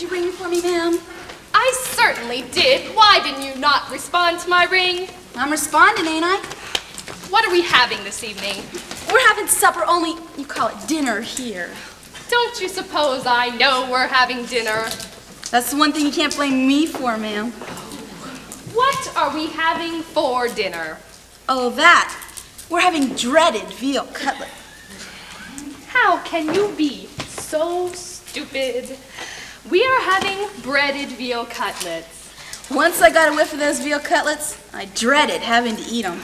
you ring for me, ma'am? I certainly did. Why didn't you not respond to my ring? I'm responding, ain't I? What are we having this evening? We're having supper, only you call it dinner here. Don't you suppose I know we're having dinner? That's the one thing you can't blame me for, ma'am. What are we having for dinner? Oh, that. We're having dreaded veal cutlet. How can you be so stupid? We are having breaded veal cutlets. Once I got a whiff of those veal cutlets, I dreaded having to eat them.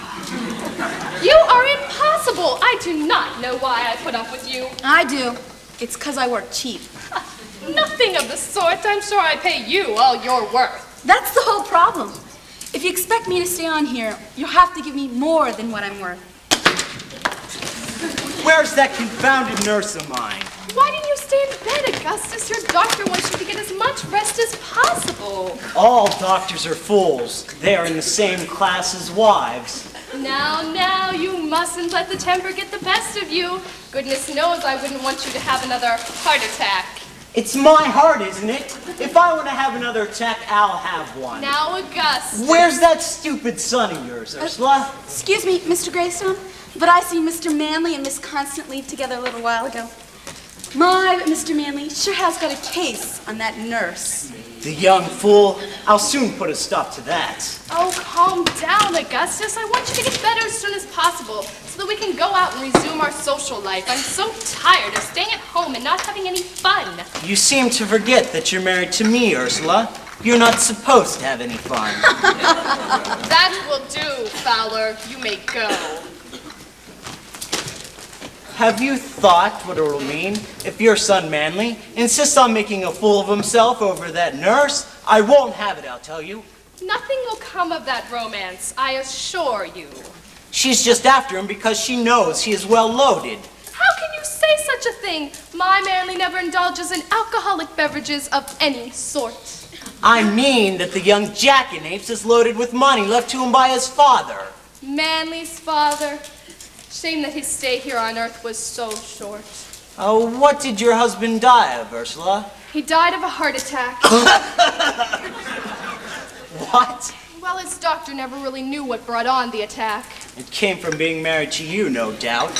You are impossible. I do not know why I put up with you. I do. It's 'cause I work cheap. Nothing of the sort. I'm sure I pay you all you're worth. That's the whole problem. If you expect me to stay on here, you'll have to give me more than what I'm worth. Where's that confounded nurse of mine? Why didn't you stay in bed, Augustus? Your doctor wants you to get as much rest as possible. All doctors are fools. They are in the same class as wives. Now, you mustn't let the temper get the best of you. Goodness knows I wouldn't want you to have another heart attack. It's my heart, isn't it? If I want to have another attack, I'll have one. Now, Augustus. Where's that stupid son of yours, Ursula? Excuse me, Mr. Greystone, but I seen Mr. Manley and Miss Constant leave together a little while ago. My, but Mr. Manley sure has got a case on that nurse. The young fool. I'll soon put a stop to that. Oh, calm down, Augustus. I want you to get better as soon as possible so that we can go out and resume our social life. I'm so tired of staying at home and not having any fun. You seem to forget that you're married to me, Ursula. You're not supposed to have any fun. That will do, Fowler. You may go. Have you thought what it will mean if your son Manley insists on making a fool of himself over that nurse? I won't have it, I'll tell you. Nothing will come of that romance, I assure you. She's just after him because she knows he is well loaded. How can you say such a thing? My Manley never indulges in alcoholic beverages of any sort. I mean that the young jackanapes is loaded with money left to him by his father. Manley's father. Shame that his stay here on Earth was so short. Oh, what did your husband die of, Ursula? He died of a heart attack. What? Well, his doctor never really knew what brought on the attack. It came from being married to you, no doubt.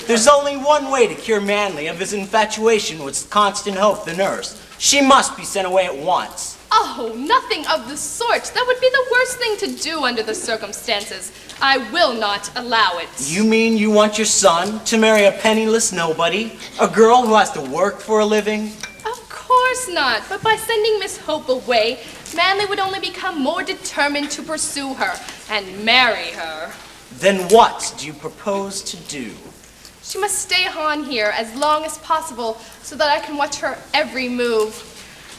There's only one way to cure Manley of his infatuation with Constant Hope, the nurse. She must be sent away at once. Oh, nothing of the sort. That would be the worst thing to do under the circumstances. I will not allow it. You mean you want your son to marry a penniless nobody? A girl who has to work for a living? Of course not. But by sending Miss Hope away, Manley would only become more determined to pursue her and marry her. Then what do you propose to do? She must stay on here as long as possible so that I can watch her every move.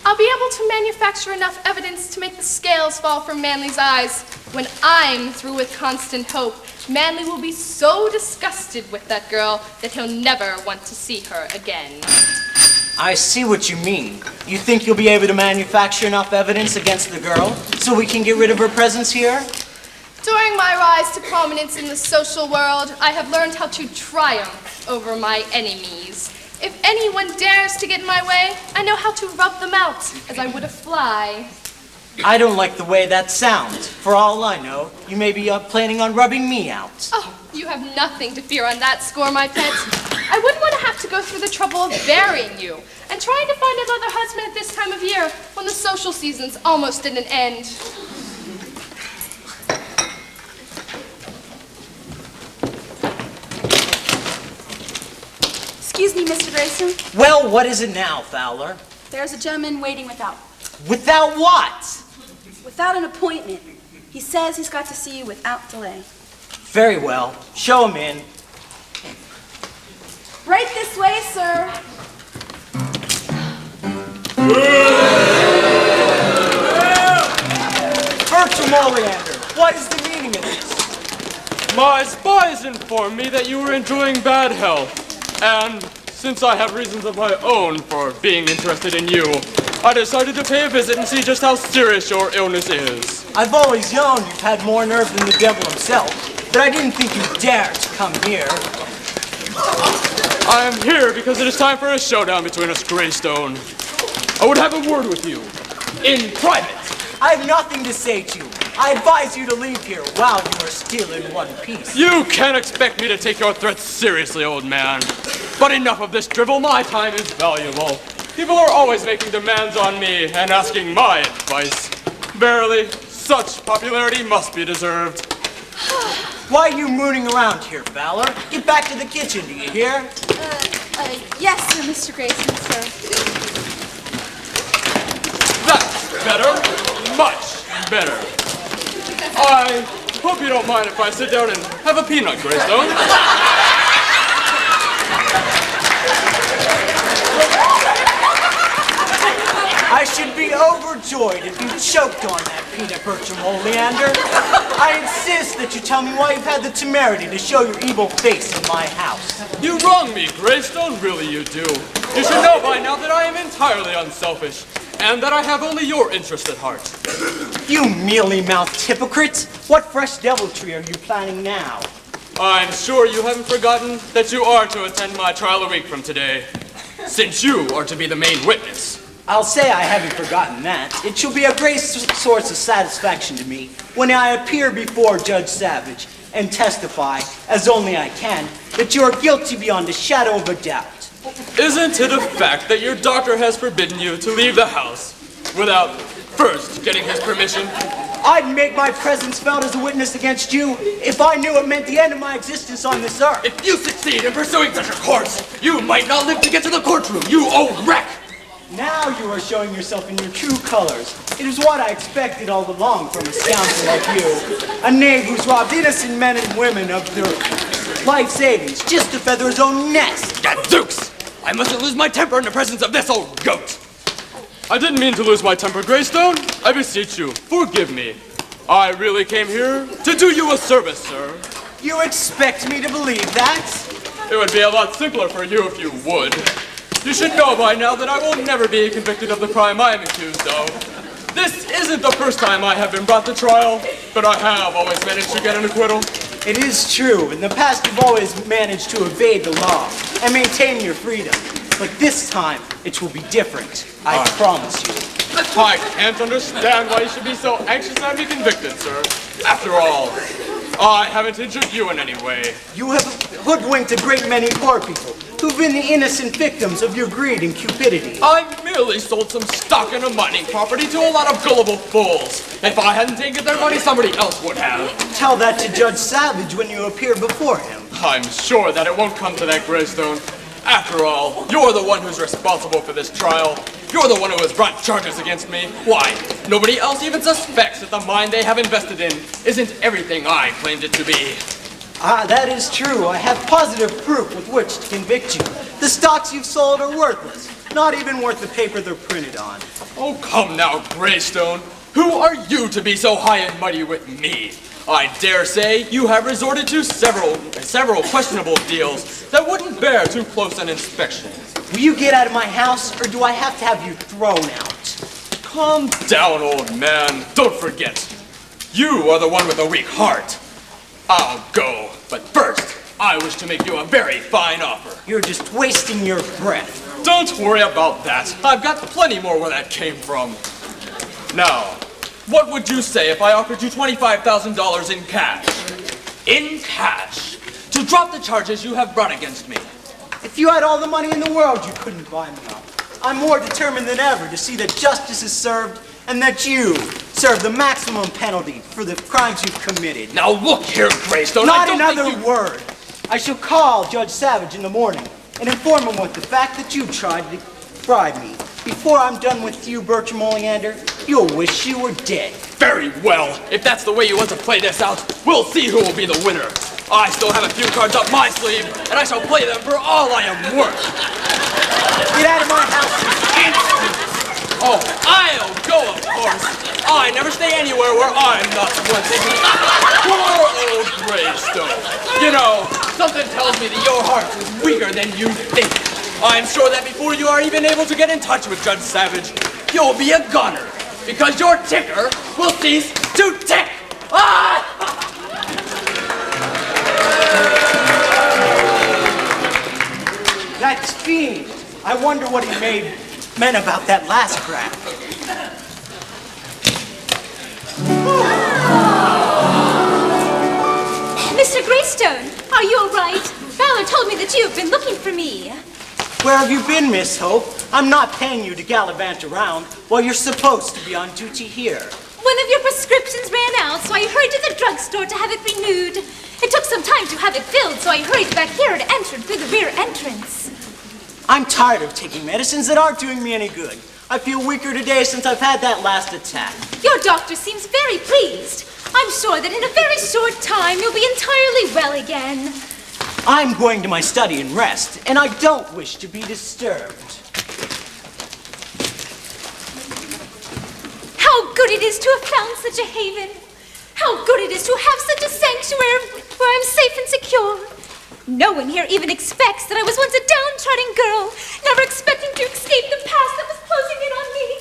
I'll be able to manufacture enough evidence to make the scales fall from Manley's eyes. When I'm through with Constant Hope, Manley will be so disgusted with that girl that he'll never want to see her again. I see what you mean. You think you'll be able to manufacture enough evidence against the girl so we can get rid of her presence here? During my rise to prominence in the social world, I have learned how to triumph over my enemies. If anyone dares to get in my way, I know how to rub them out as I would a fly. I don't like the way that sounds. For all I know, you may be planning on rubbing me out. Oh, you have nothing to fear on that score, my pet. I wouldn't want to have to go through the trouble of burying you and trying to find another husband at this time of year when the social season's almost at an end. Excuse me, Mr. Grayson. Well, what is it now, Fowler? There's a gentleman waiting without. Without what? Without an appointment. He says he's got to see you without delay. Very well. Show him in. Right this way, sir. Bertram Oleander, what is the meaning of this? My spies informed me that you were enjoying bad health, and since I have reasons of my own for being interested in you, I decided to pay a visit and see just how serious your illness is. I've always known you've had more nerve than the devil himself, but I didn't think you'd dare to come here. I am here because it is time for a showdown between us, Greystone. I would have a word with you. In private. I have nothing to say to you. I advise you to leave here while you are still in one piece. You can't expect me to take your threats seriously, old man. But enough of this drivel. My time is valuable. People are always making demands on me and asking my advice. Verily, such popularity must be deserved. Why are you mooning around here, Valor? Get back to the kitchen, do you hear? Yes, sir, Mr. Grayson, sir. That's better. Much better. I hope you don't mind if I sit down and have a peanut, Greystone. I should be overjoyed if you choked on that peanut, Bertram Oleander. I insist that you tell me why you've had the temerity to show your evil face in my house. You wrong me, Greystone, really you do. You should know by now that I am entirely unselfish, and that I have only your interest at heart. You mealy-mouthed hypocrite! What fresh deviltry are you planning now? I'm sure you haven't forgotten that you are to attend my trial a week from today, since you are to be the main witness. I'll say I haven't forgotten that. It shall be a great source of satisfaction to me when I appear before Judge Savage and testify, as only I can, that you are guilty beyond a shadow of a doubt. Isn't it a fact that your doctor has forbidden you to leave the house without first getting his permission? I'd make my presence felt as a witness against you if I knew it meant the end of my existence on this earth. If you succeed in pursuing such a course, you might not live to get to the courtroom, you old wreck! Now you are showing yourself in your true colors. It is what I expected all along from a scoundrel like you. A knave who's robbed innocent men and women of their life savings just to feather his own nest. Gadzooks! I mustn't lose my temper in the presence of this old goat. I didn't mean to lose my temper, Greystone. I beseech you, forgive me. I really came here to do you a service, sir. You expect me to believe that? It would be a lot simpler for you if you would. You should know by now that I will never be convicted of the crime I am accused of. This isn't the first time I have been brought to trial, but I have always managed to get an acquittal. It is true. In the past, you've always managed to evade the law and maintain your freedom. But this time, it will be different. I promise you. I can't understand why you should be so anxious to have me convicted, sir. After all, I haven't injured you in any way. You have hoodwinked a great many poor people who've been the innocent victims of your greed and cupidity. I merely sold some stock in a mining property to a lot of gullible fools. If I hadn't taken their money, somebody else would have. Tell that to Judge Savage when you appear before him. I'm sure that it won't come to that, Greystone. After all, you're the one who's responsible for this trial. You're the one who has brought charges against me. Why, nobody else even suspects that the mine they have invested in isn't everything I claimed it to be. Ah, that is true. I have positive proof with which to convict you. The stocks you've sold are worthless, not even worth the paper they're printed on. Oh, come now, Greystone. Who are you to be so high and mighty with me? I dare say you have resorted to several questionable deals that wouldn't bear too close an inspection. Will you get out of my house, or do I have to have you thrown out? Calm down, old man. Don't forget, you are the one with a weak heart. I'll go, but first, I wish to make you a very fine offer. You're just wasting your breath. Don't worry about that. I've got plenty more where that came from. Now, what would you say if I offered you $25,000 in cash? In cash, to drop the charges you have brought against me. If you had all the money in the world, you couldn't buy me up. I'm more determined than ever to see that justice is served and that you serve the maximum penalty for the crimes you've committed. Now look here, Greystone. Not another word. I shall call Judge Savage in the morning and inform him with the fact that you tried to bribe me. Before I'm done with you, Bertram Oleander, you'll wish you were dead. Very well. If that's the way you want to play this out, we'll see who will be the winner. I still have a few cards up my sleeve, and I shall play them for all I am worth. Get out of my house instantly. Oh, I'll go, of course. I never stay anywhere where I'm not wanted. Poor old Greystone. You know, something tells me that your heart is weaker than you think. I'm sure that before you are even able to get in touch with Judge Savage, you'll be a goner, because your ticker will cease to tick. Ah! That fiend. I wonder what he made meant about that last crap. Mr. Greystone, are you all right? Fowler told me that you have been looking for me. Where have you been, Miss Hope? I'm not paying you to gallivant around while you're supposed to be on duty here. One of your prescriptions ran out, so I hurried to the drugstore to have it renewed. It took some time to have it filled, so I hurried back here and entered through the rear entrance. I'm tired of taking medicines that aren't doing me any good. I feel weaker today since I've had that last attack. Your doctor seems very pleased. I'm sure that in a very short time you'll be entirely well again. I'm going to my study and rest, and I don't wish to be disturbed. How good it is to have found such a haven. How good it is to have such a sanctuary where I'm safe and secure. No one here even expects that I was once a downtrodden girl, never expecting to escape the past that was closing in on me.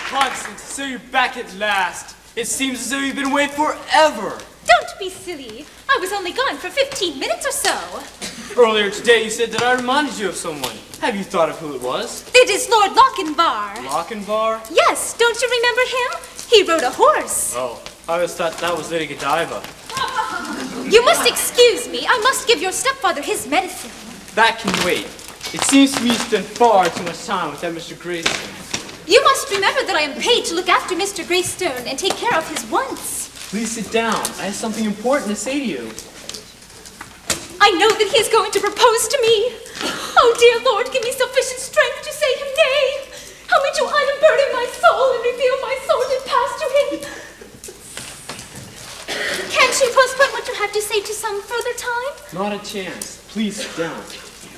Constance, so you're back at last. It seems as though you've been away forever. Don't be silly. I was only gone for 15 minutes or so. Earlier today, you said that I reminded you of someone. Have you thought of who it was? It is Lord Lochinvar. Lochinvar? Yes, don't you remember him? He rode a horse. Oh, I always thought that was Lady Godiva. You must excuse me. I must give your stepfather his medicine. That can wait. It seems to me you spend far too much time with that Mr. Greystone. You must remember that I am paid to look after Mr. Greystone and take care of his wants. Please sit down. I have something important to say to you. I know that he is going to propose to me. Oh, dear Lord, give me sufficient strength to say him nay. Help me to unburden my soul and reveal my sordid past to him. Can't you postpone what you have to say to some further time? Not a chance. Please sit down.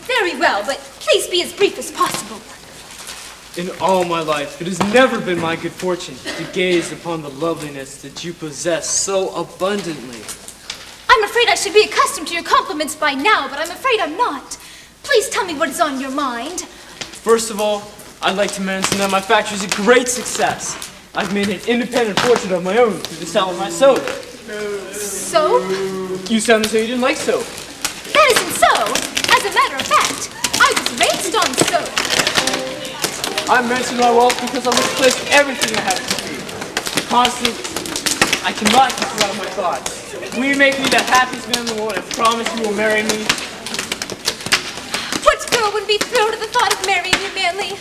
Very well, but please be as brief as possible. In all my life, it has never been my good fortune to gaze upon the loveliness that you possess so abundantly. I'm afraid I should be accustomed to your compliments by now, but I'm afraid I'm not. Please tell me what is on your mind. First of all, I'd like to mention that my factory is a great success. I've made an independent fortune of my own through the sale of my soap. Soap? You sounded as though you didn't like soap. That isn't so. As a matter of fact, I was raised on soap. I mentioned my wealth because I misplaced everything I have to do. Constance, I cannot keep you out of my thoughts. Will you make me the happiest man in the world and promise you will marry me? What girl would be thrilled at the thought of marrying you, Manley?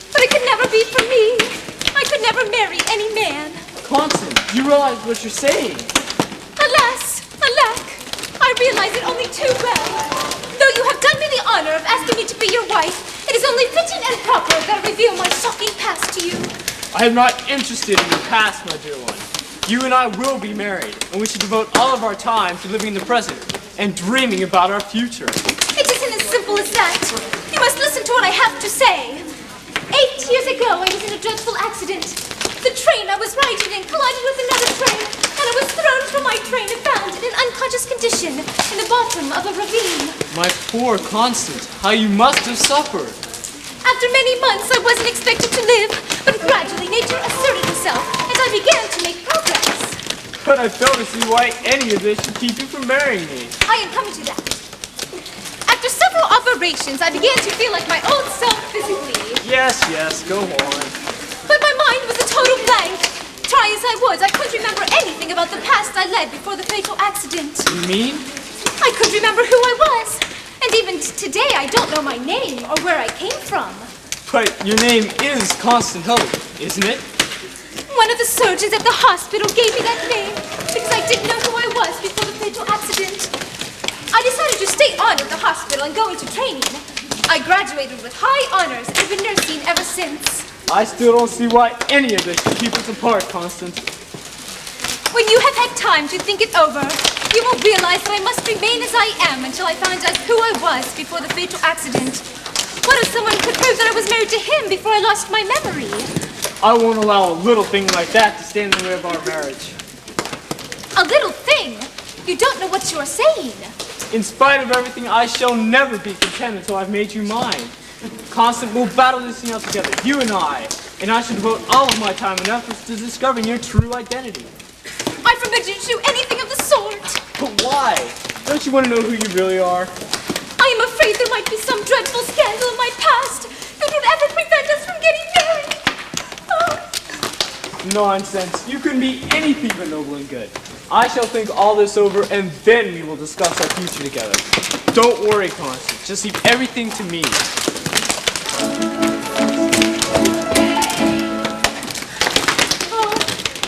But it could never be for me. I could never marry any man. Constance, you realize what you're saying. Alas, alack, I realize it only too well. Though you have done me the honor of asking me to be your wife, it is only fitting and proper that I reveal my shocking past to you. I am not interested in your past, my dear one. You and I will be married, and we should devote all of our time to living in the present and dreaming about our future. It isn't as simple as that. You must listen to what I have to say. 8 years ago, I was in a dreadful accident. The train I was riding in collided with another train, and I was thrown from my train and found in an unconscious condition in the bottom of a ravine. My poor Constance, how you must have suffered. After many months, I wasn't expected to live, but gradually nature asserted itself, and I began to make progress. But I fail to see why any of this should keep you from marrying me. I am coming to that. After several operations, I began to feel like my old self physically. Yes, go on. But my mind was a total blank. Try as I would, I couldn't remember anything about the past I led before the fatal accident. You mean? I couldn't remember who I was. And even today, I don't know my name or where I came from. But your name is Constant Hope, isn't it? One of the surgeons at the hospital gave me that name because I didn't know who I was before the fatal accident. I decided to stay on at the hospital and go into training. I graduated with high honors and have been nursing ever since. I still don't see why any of this should keep us apart, Constance. When you have had time to think it over, you will realize that I must remain as I am until I found out who I was before the fatal accident. What if someone could prove that I was married to him before I lost my memory? I won't allow a little thing like that to stand in the way of our marriage. A little thing? You don't know what you are saying. In spite of everything, I shall never be content until I've made you mine. Constant, we'll battle this thing out together, you and I. And I should devote all of my time and efforts to discovering your true identity. I forbid you to do anything of the sort. But why? Don't you want to know who you really are? I am afraid there might be some dreadful scandal in my past that would ever prevent us from getting married. Oh. Nonsense. You couldn't be anything but noble and good. I shall think all this over, and then we will discuss our future together. Don't worry, Constance. Just leave everything to me. Oh,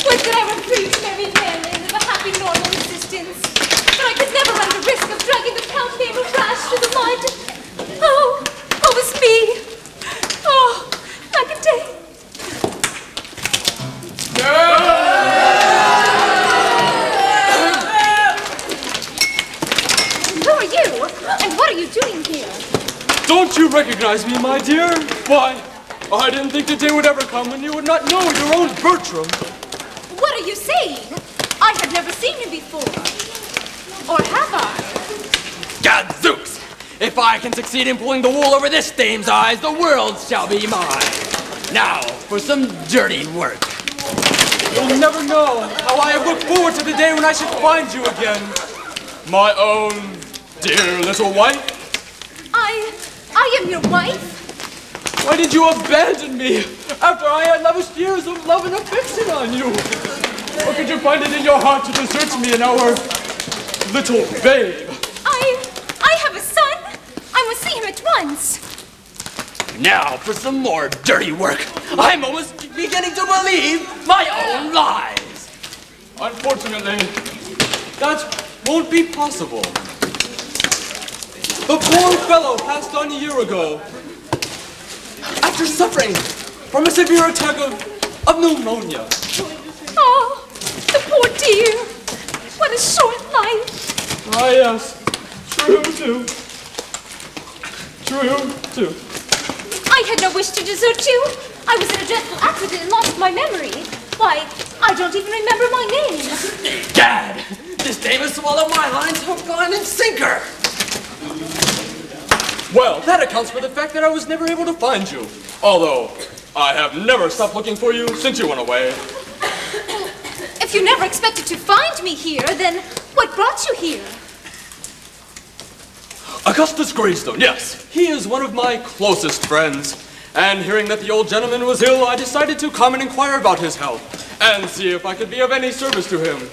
would that I were free to marry Manley and live a happy, normal existence. But I could never run the risk of dragging the Count name of Rash through the mud. Oh, woe is me. Oh, like a day. Who are you? And what are you doing here? Don't you recognize me, my dear? Why, I didn't think the day would ever come when you would not know your own Bertram. What are you saying? I have never seen you before. Or have I? Gadzooks! If I can succeed in pulling the wool over this dame's eyes, the world shall be mine. Now, for some dirty work. You'll never know how I have looked forward to the day when I should find you again. My own dear little wife. I am your wife? Why did you abandon me after I had lavished years of love and affection on you? Or could you find it in your heart to desert me and our little babe? I have a son. I must see him at once. Now, for some more dirty work. I'm almost beginning to believe my own lies. Unfortunately, that won't be possible. The poor fellow passed on a year ago after suffering from a severe attack of pneumonia. Oh, the poor dear. What a short life. Ah, yes. True, too. True, too. I had no wish to desert you. I was in a dreadful accident and lost my memory. Why, I don't even remember my name. Gad! This dame has swallowed my lines, hook, line, and sinker. Well, that accounts for the fact that I was never able to find you. Although, I have never stopped looking for you since you went away. If you never expected to find me here, then what brought you here? Augustus Greystone, yes. He is one of my closest friends. And hearing that the old gentleman was ill, I decided to come and inquire about his health and see if I could be of any service to him.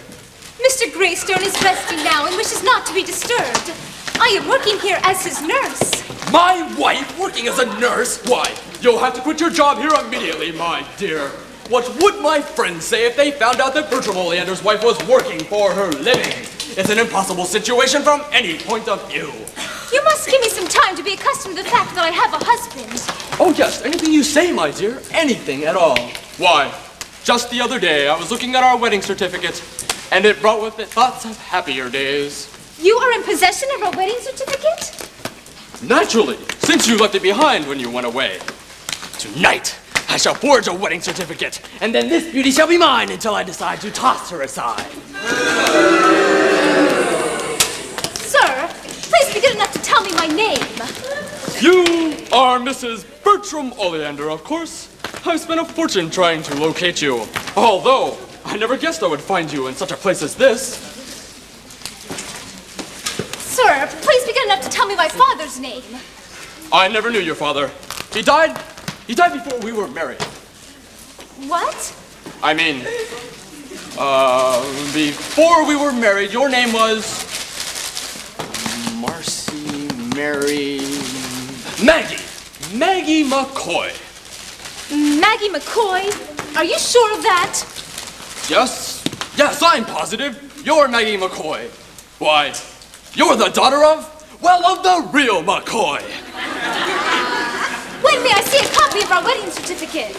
Mr. Greystone is resting now and wishes not to be disturbed. I am working here as his nurse. My wife working as a nurse? Why, you'll have to quit your job here immediately, my dear. What would my friends say if they found out that Bertram Oleander's wife was working for her living? It's an impossible situation from any point of view. You must give me some time to be accustomed to the fact that I have a husband. Oh yes, anything you say, my dear. Anything at all. Why, just the other day I was looking at our wedding certificate, and it brought with it thoughts of happier days. You are in possession of a wedding certificate? Naturally, since you left it behind when you went away. Tonight, I shall forge a wedding certificate, and then this beauty shall be mine until I decide to toss her aside. Sir, please be good enough to tell me my name. You are Mrs. Bertram Oleander, of course. I've spent a fortune trying to locate you, although I never guessed I would find you in such a place as this. Sir, please be good enough to tell me my father's name. I never knew your father. He died before we were married. What? I mean, before we were married, your name was Marcy, Mary, Maggie McCoy. Maggie McCoy? Are you sure of that? Yes, I'm positive. You're Maggie McCoy. Why, you're the daughter of the real McCoy. When may I see a copy of our wedding certificate?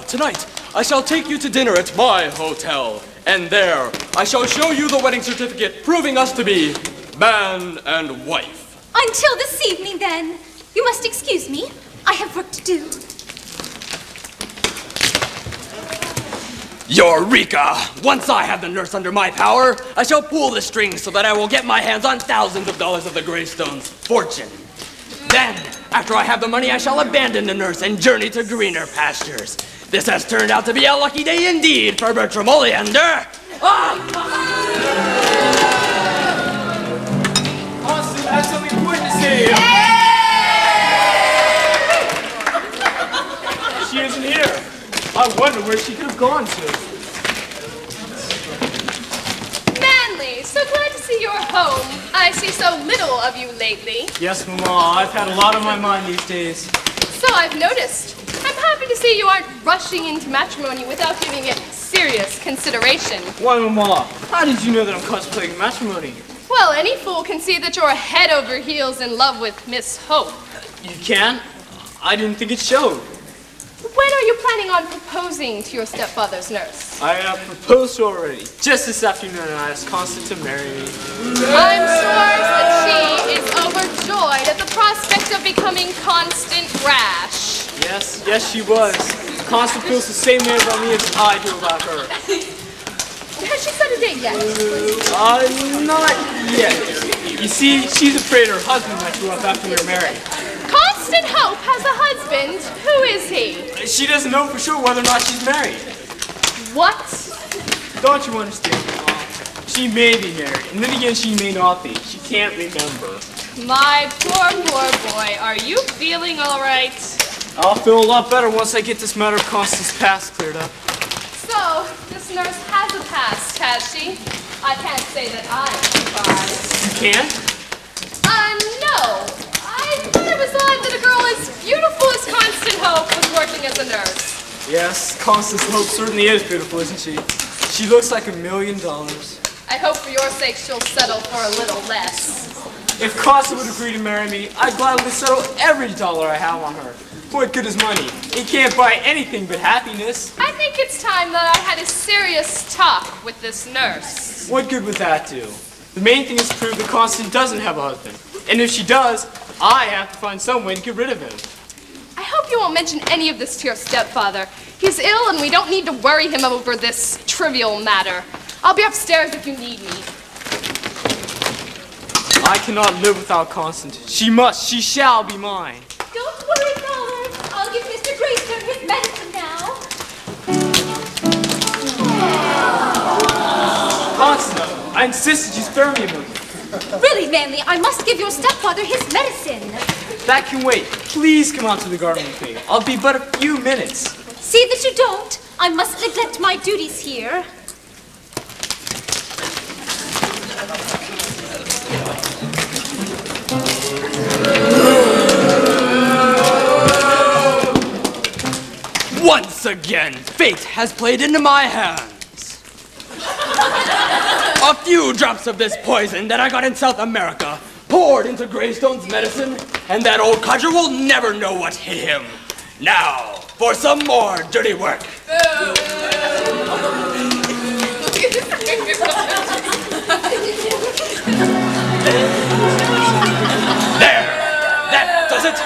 Tonight I shall take you to dinner at my hotel, and there I shall show you the wedding certificate proving us to be man and wife. Until this evening, then. You must excuse me. I have work to do. Eureka! Once I have the nurse under my power, I shall pull the strings so that I will get my hands on thousands of dollars of the Greystones' fortune. Then, after I have the money, I shall abandon the nurse and journey to greener pastures. This has turned out to be a lucky day indeed for Bertram Oleander. Austin, I have something important to say to you. She isn't here. I wonder where she could have gone to. Manley, so glad to see you're home. I see so little of you lately. Yes, Mama, I've had a lot on my mind these days. So I've noticed. I'm happy to see you aren't rushing into matrimony without giving it serious consideration. Why, Mama? How did you know that I'm contemplating matrimony? Well, any fool can see that you're head over heels in love with Miss Hope. You can? I didn't think it showed. When are you planning on proposing to your stepfather's nurse? I have proposed to her already. Just this afternoon, and I asked Constance to marry me. I'm sure that she is overjoyed at the prospect of becoming Constant Rash. Yes, she was. Constance feels the same way about me as I do about her. Has she set a date yet? Not yet. You see, she's afraid her husband might grow up after we're married. Constant Hope has a husband. Who is he? She doesn't know for sure whether or not she's married. What? Don't you understand, Mom? She may be married, and then again she may not be. She can't remember. My poor boy. Are you feeling all right? I'll feel a lot better once I get this matter of Constance's past cleared up. So, this nurse has a past, has she? I can't say that I'm surprised. You can't? No. I thought it was odd that a girl as beautiful as Constant Hope was working as a nurse. Yes, Constance Hope certainly is beautiful, isn't she? She looks like $1 million. I hope for your sake she'll settle for a little less. If Constance would agree to marry me, I'd gladly settle every dollar I have on her. What good is money? It can't buy anything but happiness. I think it's time that I had a serious talk with this nurse. What good would that do? The main thing is to prove that Constance doesn't have a husband. And if she does, I have to find some way to get rid of him. I hope you won't mention any of this to your stepfather. He's ill and we don't need to worry him over this trivial matter. I'll be upstairs if you need me. I cannot live without Constance. She shall be mine. Don't worry, Fowler. I'll give Mr. Greystone his medicine now. Constance, I insisted you spare me a minute. Really, Manley, I must give your stepfather his medicine. That can wait. Please come out to the garden with me. I'll be but a few minutes. See that you don't. I must neglect my duties here. Once again, fate has played into my hands. A few drops of this poison that I got in South America poured into Greystone's medicine, and that old codger will never know what hit him. Now, for some more dirty work. There! That does it!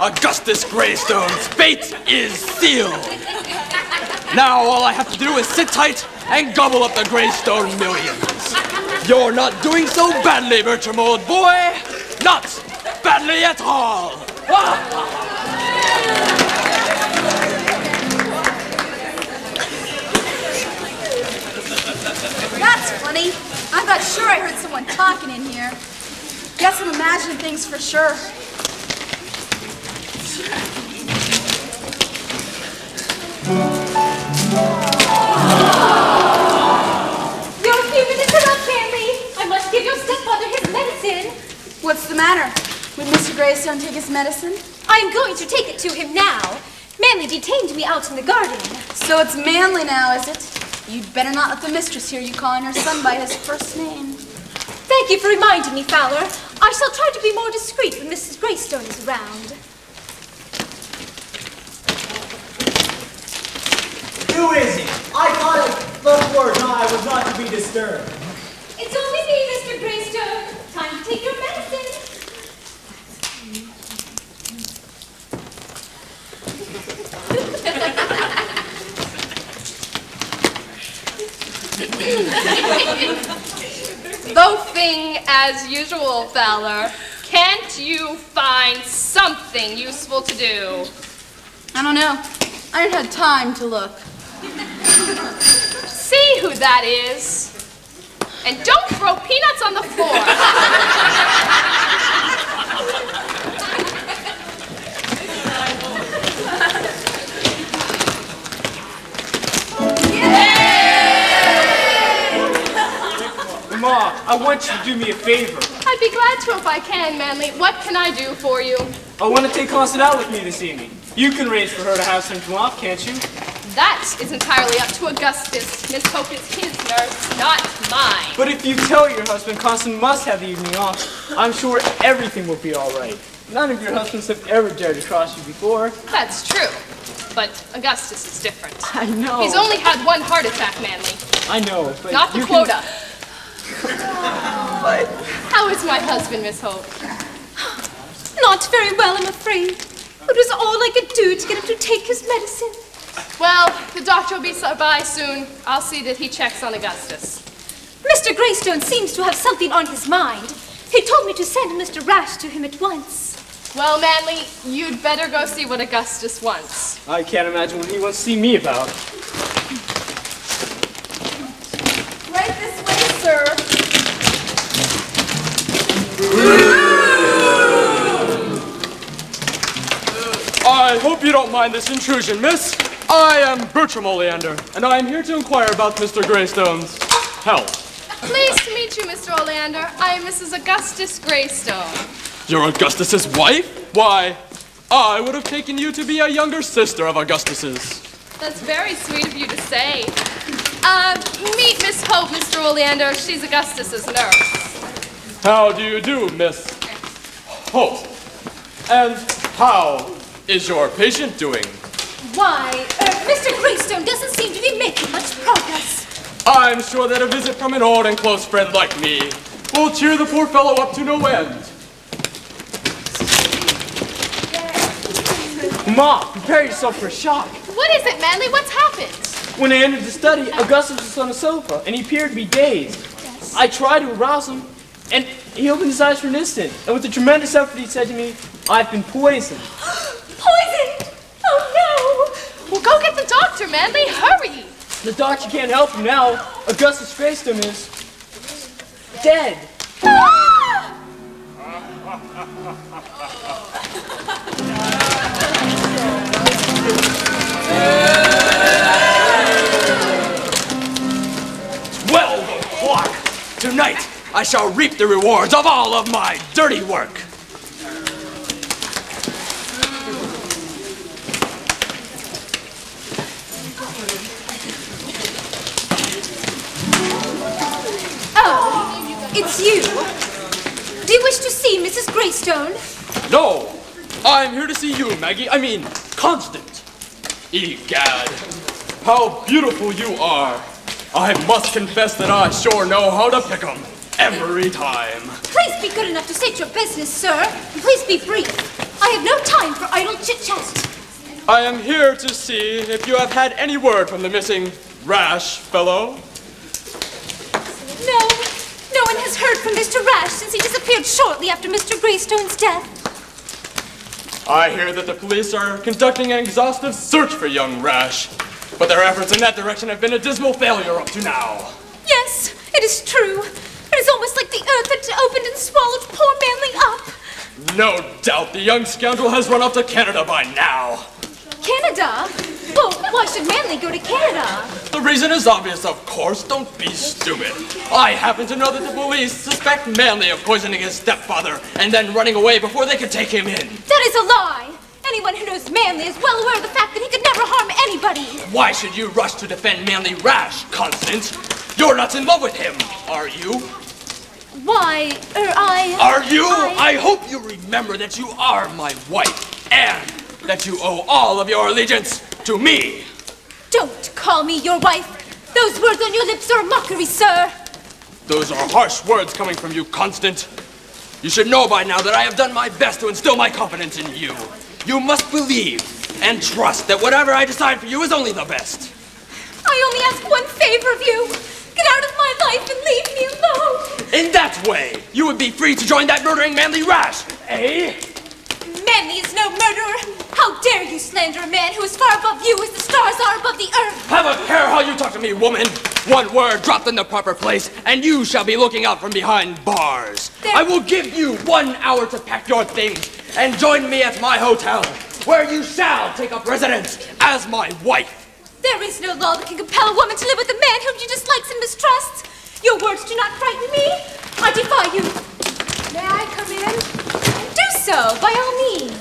Augustus Greystone's fate is sealed! Now all I have to do is sit tight and gobble up the Greystone millions. You're not doing so badly, Bertram, old boy! Not badly at all! That's funny. I thought sure I heard someone talking in here. Guess I'm imagining things for sure. Your few minutes are up, Manley. I must give your stepfather his medicine. What's the matter? Would Mr. Greystone take his medicine? I'm going to take it to him now. Manley detained me out in the garden. So it's Manley now, is it? You'd better not let the mistress hear you calling her son by his first name. Thank you for reminding me, Fowler. I shall try to be more discreet when Mrs. Greystone is around. Who is it? I thought I left word. No, I was not to be disturbed. It's only me, Mr. Greystone. Time to take your medicine. Loafing as usual, Fowler. Can't you find something useful to do? I don't know. I haven't had time to look. See who that is. And don't throw peanuts on the floor. Ma, I want you to do me a favor. I'd be glad to if I can, Manley. What can I do for you? I want to take Constance out with me this evening. You can arrange for her to have some off, can't you? That is entirely up to Augustus. Miss Hope is his nurse, not mine. But if you tell your husband Constance must have the evening off, I'm sure everything will be all right. None of your husbands have ever dared to cross you before. That's true. But Augustus is different. I know. He's only had one heart attack, Manley. I know, but Not the you quota. But How is my husband, Miss Hope? Not very well, I'm afraid. It was all I could do to get him to take his medicine. Well, the doctor will be by soon. I'll see that he checks on Augustus. Mr. Greystone seems to have something on his mind. He told me to send Mr. Rash to him at once. Well, Manley, you'd better go see what Augustus wants. I can't imagine what he wants to see me about. Right this way, sir. I hope you don't mind this intrusion, miss. I am Bertram Oleander, and I am here to inquire about Mr. Greystone's health. Pleased to meet you, Mr. Oleander. I am Mrs. Augustus Greystone. You're Augustus's wife? Why, I would have taken you to be a younger sister of Augustus's. That's very sweet of you to say. Meet Miss Hope, Mr. Oleander. She's Augustus's nurse. How do you do, Miss Hope? And how is your patient doing? Why, Mr. Greystone doesn't seem to be making much progress. I'm sure that a visit from an old and close friend like me will cheer the poor fellow up to no end. Ma, prepare yourself for a shock. What is it, Manley? What's happened? When I entered the study, Augustus was on a sofa, and he appeared to be dazed. I tried to arouse him, and he opened his eyes for an instant, and with a tremendous effort he said to me, "I've been poisoned." Poisoned! Oh Well, go get the doctor, Manley. Hurry! The doctor can't help him now. Augustus Greystone is dead. no! Ah! Tonight, I shall reap the rewards of all of my dirty work. Oh, it's you. Do you wish to see Mrs. Greystone? No, I'm here to see you, Maggie. I mean, Constant. Egad, how beautiful you are. I must confess that I sure know how to pick 'em every time. Please be good enough to state your business, sir. And please be brief. I have no time for idle chit-chat. I am here to see if you have had any word from the missing Rash fellow. No, no one has heard from Mr. Rash since he disappeared shortly after Mr. Greystone's death. I hear that the police are conducting an exhaustive search for young Rash, but their efforts in that direction have been a dismal failure up to now. Yes, it is true. It is almost like the earth had opened and swallowed poor Manley up. No doubt the young scoundrel has run off to Canada by now. Canada? Well, why should Manley go to Canada? The reason is obvious, of course. Don't be stupid. I happen to know that the police suspect Manley of poisoning his stepfather and then running away before they could take him in. That is a lie. Anyone who knows Manley is well aware of the fact that he could never harm anybody. Why should you rush to defend Manley Rash, Constance? You're not in love with him, are you? Why, Are you? I hope you remember that you are my wife and that you owe all of your allegiance to me. Don't call me your wife. Those words on your lips are a mockery, sir. Those are harsh words coming from you, Constant. You should know by now that I have done my best to instill my confidence in you. You must believe and trust that whatever I decide for you is only the best. I only ask one favor of you. Get out of my life and leave me alone. In that way, you would be free to join that murdering Manley Rash, eh? Manley is no murderer. How dare you slander a man who is far above you as the stars are above the earth? Have a care how you talk to me, woman. One word dropped in the proper place, and you shall be looking out from behind bars. I will give you 1 hour to pack your things and join me at my hotel, where you shall take up residence as my wife. There is no law that can compel a woman to live with a man whom she dislikes and mistrusts. Your words do not frighten me. I defy you. May I come in? Do so, by all means.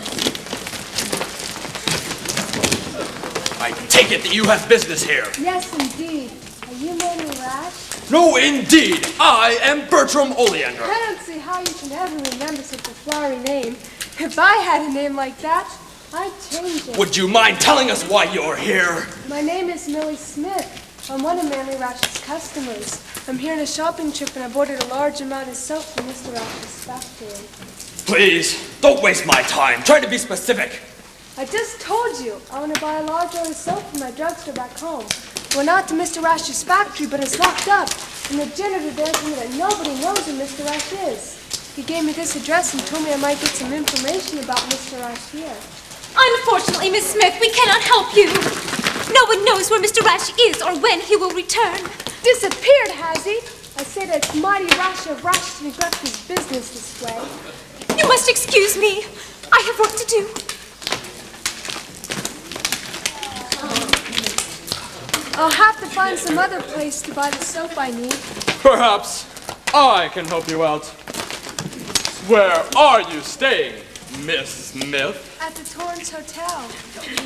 I take it that you have business here. Yes, indeed. Are you Manley Rash? No, indeed. I am Bertram Oleander. I don't see how you can ever remember such a flowery name. If I had a name like that, I'd change it. Would you mind telling us why you're here? My name is Millie Smith. I'm one of Manley Rash's customers. I'm here on a shopping trip and I've ordered a large amount of soap from Mr. Rash's factory. Please, don't waste my time. Try to be specific. I just told you I want to buy a large order of soap from my drugstore back home. We're not to Mr. Rash's factory, but it's locked up. And the janitor there told me that nobody knows where Mr. Rash is. He gave me this address and told me I might get some information about Mr. Rash here. Unfortunately, Miss Smith, we cannot help you. No one knows where Mr. Rash is or when he will return. Disappeared, has he? I say that it's mighty rash of Rash to neglect his business this way. You must excuse me. I have work to do. I'll have to find some other place to buy the soap I need. Perhaps I can help you out. Where are you staying, Miss Smith? At the Torrance Hotel.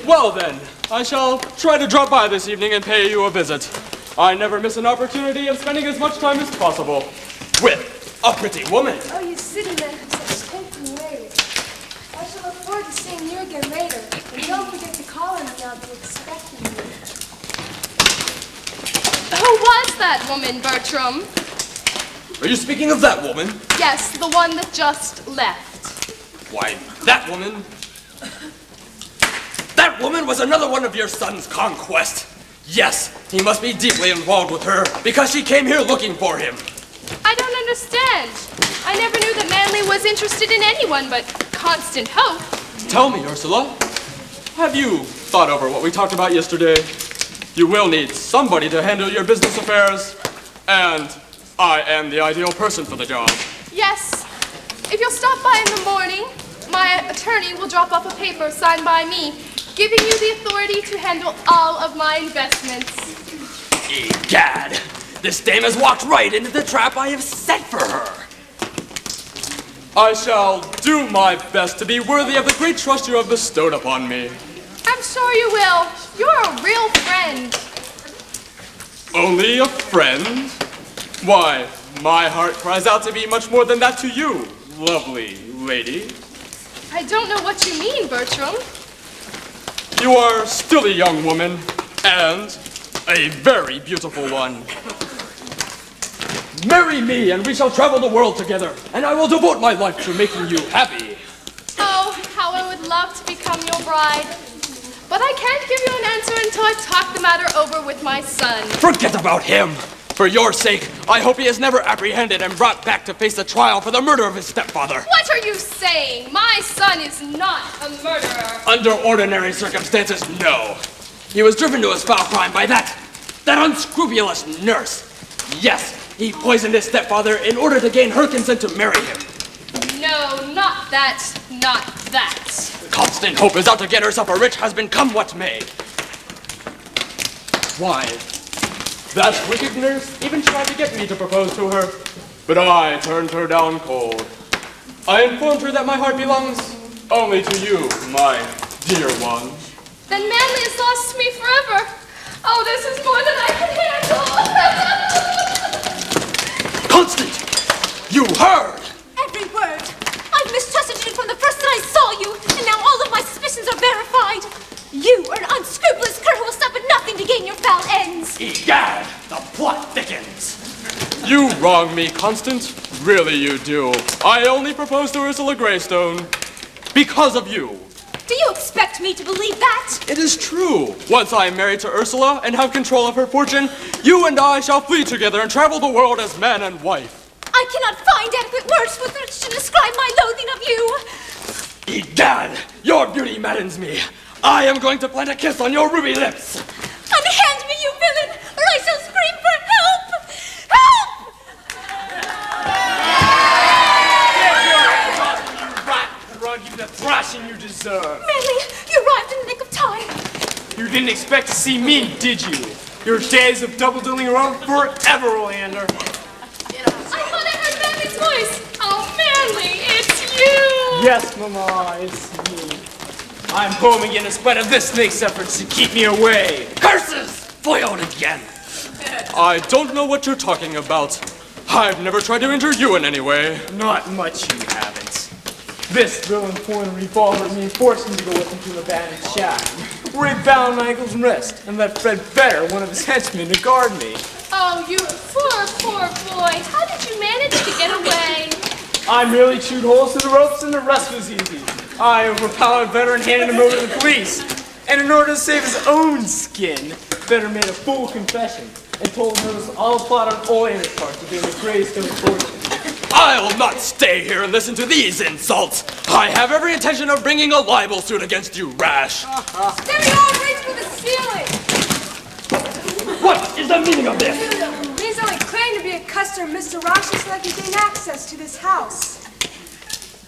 Well then, I shall try to drop by this evening and pay you a visit. I never miss an opportunity of spending as much time as possible with a pretty woman. Oh, you city men have such tempting ways. I shall look forward to seeing you again later. And don't forget to call on me. I'll be expecting you. Who was that woman, Bertram? Are you speaking of that woman? Yes, the one that just left. Why, that woman... That woman was another one of your son's conquests. Yes, he must be deeply involved with her because she came here looking for him. I don't understand. I never knew that Manley was interested in anyone but Constant Hope. Tell me, Ursula, have you thought over what we talked about yesterday? You will need somebody to handle your business affairs, and I am the ideal person for the job. Yes. If you'll stop by in the morning, my attorney will drop off a paper signed by me, giving you the authority to handle all of my investments. Egad, this dame has walked right into the trap I have set for her. I shall do my best to be worthy of the great trust you have bestowed upon me. I'm sure you will. You're a real friend. Only a friend? Why, my heart cries out to be much more than that to you, lovely lady. I don't know what you mean, Bertram. You are still a young woman, and a very beautiful one. Marry me, and we shall travel the world together, and I will devote my life to making you happy. Oh, how I would love to become your bride. But I can't give you an answer until I've talked the matter over with my son. Forget about him. For your sake, I hope he is never apprehended and brought back to face the trial for the murder of his stepfather. What are you saying? My son is not a murderer. Under ordinary circumstances, no. He was driven to his foul crime by that unscrupulous nurse. Yes, he poisoned his stepfather in order to gain her consent to marry him. No, not that, not that. Constant Hope is out to get herself a rich husband, come what may. Why, that wicked nurse even tried to get me to propose to her, but I turned her down cold. I informed her that my heart belongs only to you, my dear one. Then Manley has lost me forever. Oh, this is more than I can handle. Constant! You heard! Every word. I've mistrusted you from the first that I saw you, and now all of my suspicions are verified. You are an unscrupulous cur who will stop at nothing to gain your foul ends. Egad, the plot thickens. You wrong me, Constant. Really you do. I only proposed to Ursula Greystone because of you. Do you expect me to believe that? It is true. Once I am married to Ursula and have control of her fortune, you and I shall flee together and travel the world as man and wife. I cannot find adequate words with which to describe my loathing of you. Egad, your beauty maddens me. I am going to plant a kiss on your ruby lips. Unhand me, you villain, or I shall scream for help! Help! I'll give you the thrashing you deserve. Manley, you arrived in the nick of time. You didn't expect to see me, did you? Your days of double-dealing are over forever, Oleander. I thought I heard Manley's voice. Oh, Manley, it's you! Yes, Mama, it's me. I'm home again in spite of this snake's efforts to keep me away. Curses! Foiled again. I don't know what you're talking about. I've never tried to injure you in any way. Not much you haven't. This villain pointed a revolver at me and forced me to go with him to an abandoned shack, where he bound my ankles and wrists and let Fred Better, one of his henchmen, to guard me. Oh, you poor, poor boy. How did you manage to get away? I merely chewed holes through the ropes and the rest was easy. I overpowered Better and handed him over to the police. And in order to save his own skin, Better made a full confession and told him it was all a plot on Oleander's part to gain the Greystone fortune. I'll not stay here and listen to these insults. I have every intention of bringing a libel suit against you, Rash. Then we all reach for the ceiling. What is the meaning of this? He's only claimed to be a customer of Mr. Rash's so that he gain access to this house.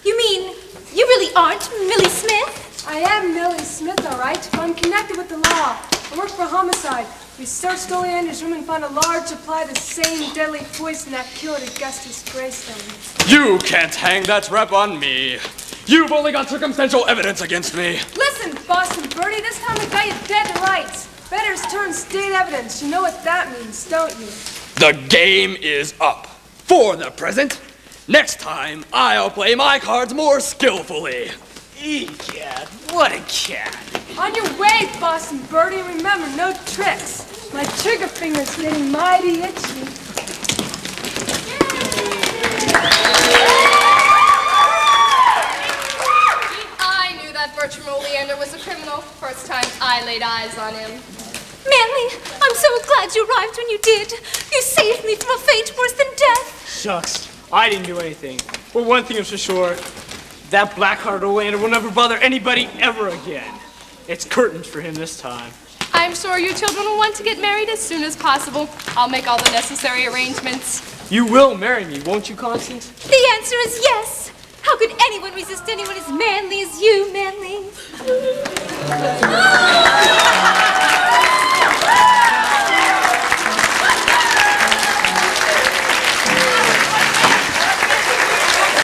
You mean you really aren't Millie Smith? I am Millie Smith, all right, but I'm connected with the law. I work for homicide. We searched Oleander's room and found a large supply of the same deadly poison that killed Augustus Greystone. You can't hang that rap on me. You've only got circumstantial evidence against me. Listen, Boston Birdie, this time the guy is dead to rights. Better's turned state evidence. You know what that means, don't you? The game is up. For the present. Next time, I'll play my cards more skillfully. Egad, what a cat. On your way, Boston Birdie. Remember, no tricks. My trigger finger's getting mighty itchy. I knew that Bertram Oleander was a criminal first time I laid eyes on him. Manley, I'm so glad you arrived when you did. You saved me from a fate worse than death. Shucks, I didn't do anything. But one thing is for sure, that black-hearted Oleander will never bother anybody ever again. It's curtains for him this time. I'm sure you children will want to get married as soon as possible. I'll make all the necessary arrangements. You will marry me, won't you, Constance? The answer is yes. How could anyone resist anyone as manly as you, Manley?